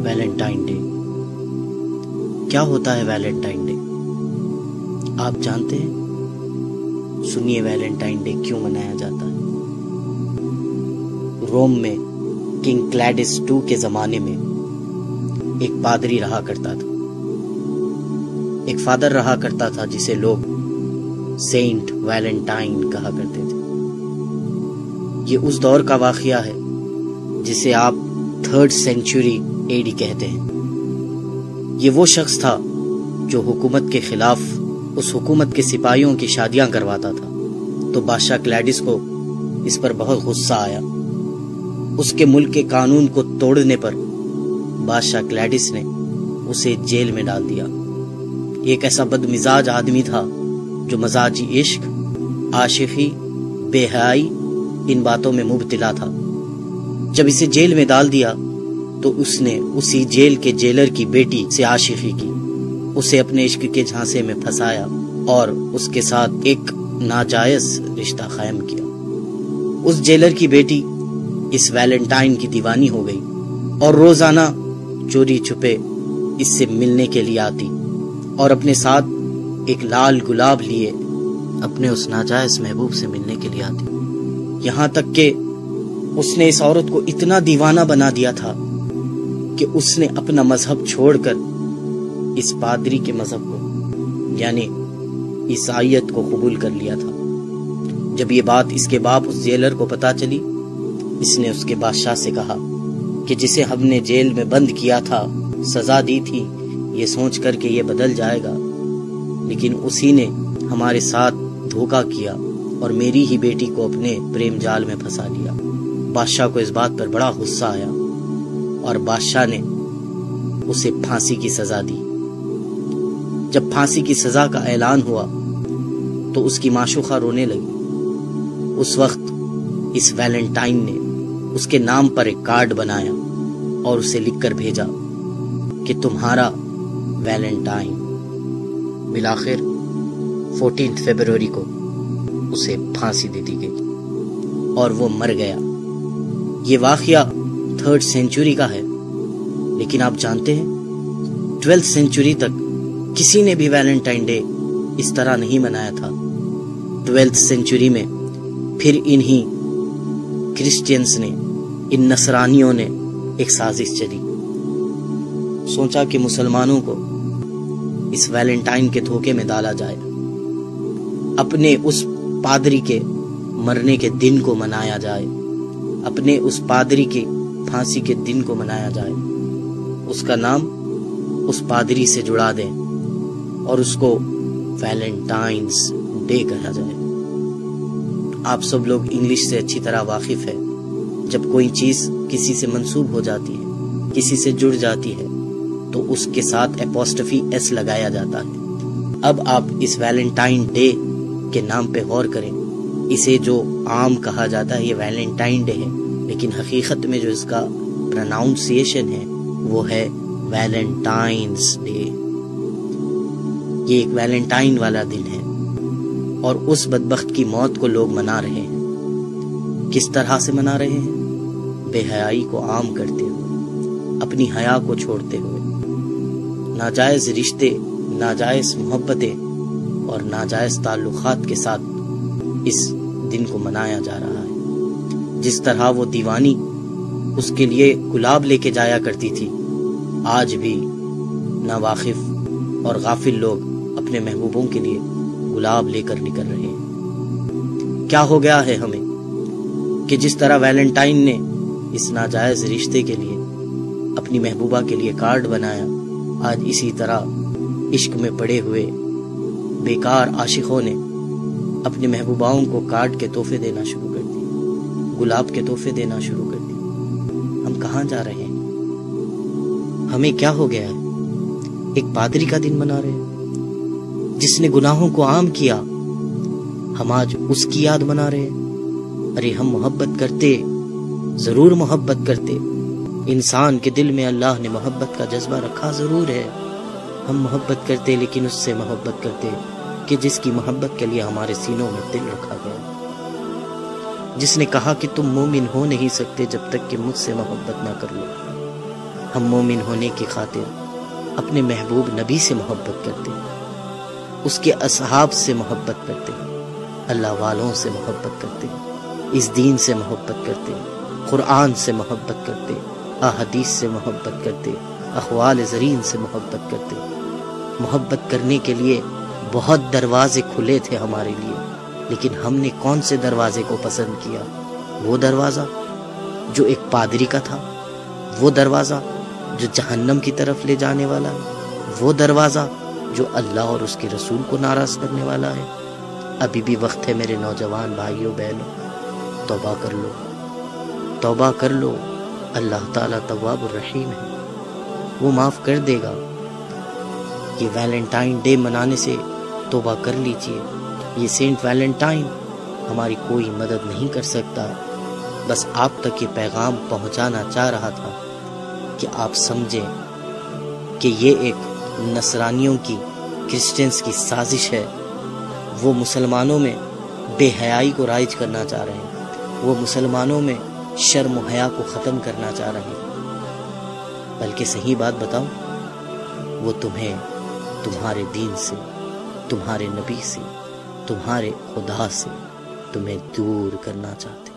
Valentine day کیا ہوتا ہے؟ ویلنٹائن ڈے آپ جانتے ہیں؟ سنیے ویلنٹائن ڈے کیوں منایا جاتا ہے۔ روم میں کنگ کلیڈس II کے زمانے میں ایک پادری رہا کرتا تھا، ایک فادر رہا کرتا تھا جسے لوگ سینٹ ویلنٹائن کہا کرتے تھے۔ یہ اس دور کا واقعہ ہے جسے آپ 3rd سینچری AD کہتے ہیں۔ یہ وہ شخص تھا جو حکومت کے خلاف اس حکومت کے سپاہیوں کی شادیاں کرواتا تھا، تو بادشاہ کلیڈس کو اس پر بہت غصہ آیا۔ اس کے ملک کے قانون کو توڑنے پر بادشاہ کلیڈس نے اسے جیل میں ڈال دیا۔ یہ ایک ایسا بد مزاج آدمی تھا جو مزاجی عشق، عاشقی، بے حیائی ان باتوں میں مبتلا تھا۔ جب اسے جیل میں ڈال دیا تو اس نے اسی جیل کے جیلر کی بیٹی سے عاشقی کی، اسے اپنے عشق کے جھانسے میں پھنسایا اور اس کے ساتھ ایک ناجائز رشتہ قائم کیا۔ اس جیلر کی بیٹی اس ویلنٹائن کی دیوانی ہو گئی اور روزانہ چوری چھپے اس سے ملنے کے لیے آتی اور اپنے ساتھ ایک لال گلاب لیے اپنے اس ناجائز محبوب سے ملنے کے لیے آتی، یہاں تک کہ اس نے اس عورت کو اتنا دیوانہ بنا دیا تھا کہ اس نے اپنا مذہب چھوڑ کر اس پادری کے مذہب کو یعنی عیسائیت کو قبول کر لیا تھا۔ جب یہ بات اس کے باپ اس جیلر کو پتا چلی، اس نے اس کے بادشاہ سے کہا کہ جسے ہم نے جیل میں بند کیا تھا، سزا دی تھی، یہ سوچ کر کہ یہ بدل جائے گا، لیکن اسی نے ہمارے ساتھ دھوکہ کیا اور میری ہی بیٹی کو اپنے پریم جال میں پھنسا لیا۔ بادشاہ کو اس بات پر بڑا غصہ آیا اور بادشاہ نے اسے پھانسی کی سزا دی۔ جب پھانسی کی سزا کا اعلان ہوا تو اس کی معشوقہ رونے لگی۔ اس وقت اس ویلنٹائن نے اس کے نام پر ایک کارڈ بنایا اور اسے لکھ کر بھیجا کہ تمہارا ویلنٹائن۔ بالآخر 14 فروری کو اسے پھانسی دے دی گئی اور وہ مر گیا۔ یہ واقعہ 3rd سینچری کا ہے، لیکن آپ جانتے ہیں 12th سینچری تک کسی نے بھی ویلنٹائن ڈے اس طرح نہیں منایا تھا۔ 12th سینچری میں پھر انہی کرسچینز نے، ان نصرانیوں نے ایک سازش چلی، سوچا کہ مسلمانوں کو اس ویلنٹائن کے دھوکے میں ڈالا جائے، اپنے اس پادری کے مرنے کے دن کو منایا جائے، اپنے اس پادری کی پھانسی کے دن کو منایا جائے، اس کا نام اس پادری سے جڑا دیں اور اس کو ویلنٹائنز ڈے کہا جائے۔ آپ سب لوگ انگلش سے اچھی طرح واقف ہے، جب کوئی چیز کسی سے منسوب ہو جاتی ہے، کسی سے جڑ جاتی ہے، تو اس کے ساتھ اپوسٹفی ایس لگایا جاتا ہے۔ اب آپ اس ویلنٹائن ڈے کے نام پہ غور کریں۔ اسے جو عام کہا جاتا ہے یہ ویلنٹائن ڈے ہے، لیکن حقیقت میں جو اس کا پروناؤنسیشن ہے وہ ہے ویلنٹائنز ڈے۔ یہ ایک ویلنٹائن والا دن ہے اور اس بدبخت کی موت کو لوگ منا رہے ہیں۔ کس طرح سے منا رہے ہیں؟ بے حیائی کو عام کرتے ہوئے، اپنی حیا کو چھوڑتے ہوئے، ناجائز رشتے، ناجائز محبتیں اور ناجائز تعلقات کے ساتھ اس دن کو منایا جا رہا ہے۔ جس طرح وہ دیوانی اس کے لیے گلاب لے کے جایا کرتی تھی، آج بھی ناواقف اور غافل لوگ اپنے محبوبوں کے لیے گلاب لے کر نکل رہے ہیں۔ کیا ہو گیا ہے ہمیں کہ جس طرح ویلنٹائن نے اس ناجائز رشتے کے لیے اپنی محبوبہ کے لیے کارڈ بنایا، آج اسی طرح عشق میں پڑے ہوئے بیکار عاشقوں نے اپنے محبوباؤں کو کارڈ کے تحفے دینا شروع کر دیے، گلاب کے تحفے دینا شروع کر دیے۔ ہم کہاں جا رہے ہیں؟ ہمیں کیا ہو گیا ہے؟ ایک پادری کا دن منا رہے ہیں جس نے گناہوں کو عام کیا، ہم آج اس کی یاد منا رہے ہیں۔ ارے ہم محبت کرتے، ضرور محبت کرتے، انسان کے دل میں اللہ نے محبت کا جذبہ رکھا ضرور ہے، ہم محبت کرتے لیکن اس سے محبت کرتے کہ جس کی محبت کے لیے ہمارے سینوں میں دل رکھا گیا، جس نے کہا کہ تم مومن ہو نہیں سکتے جب تک کہ مجھ سے محبت نہ کر لو۔ ہم مومن ہونے کی خاطر اپنے محبوب نبی سے محبت کرتے، اس کے اصحاب سے محبت کرتے، اللہ والوں سے محبت کرتے، اس دین سے محبت کرتے، قرآن سے محبت کرتے، احادیث سے محبت کرتے، اقوال زرین سے محبت کرتے۔ محبت کرنے کے لیے بہت دروازے کھلے تھے ہمارے لیے، لیکن ہم نے کون سے دروازے کو پسند کیا؟ وہ دروازہ جو ایک پادری کا تھا، وہ دروازہ جو جہنم کی طرف لے جانے والا ہے، وہ دروازہ جو اللہ اور اس کے رسول کو ناراض کرنے والا ہے۔ ابھی بھی وقت ہے میرے نوجوان بھائیوں بہنوں، توبہ کر لو، توبہ کر لو۔ اللہ تعالیٰ تواب الرحیم ہے، وہ معاف کر دے گا۔ یہ ویلنٹائن ڈے منانے سے توبہ کر لیجئے۔ یہ سینٹ ویلنٹائن ہماری کوئی مدد نہیں کر سکتا، بس آپ تک یہ پیغام پہنچانا چاہ رہا تھا کہ آپ سمجھیں کہ یہ ایک نصرانیوں کی، کرسچنز کی سازش ہے۔ وہ مسلمانوں میں بے حیائی کو رائج کرنا چاہ رہے ہیں، وہ مسلمانوں میں شرم و حیا کو ختم کرنا چاہ رہے ہیں۔ بلکہ صحیح بات بتاؤں، وہ تمہیں تمہارے دین سے، تمہارے نبی سے، تمہارے خدا سے تمہیں دور کرنا چاہتے ہیں۔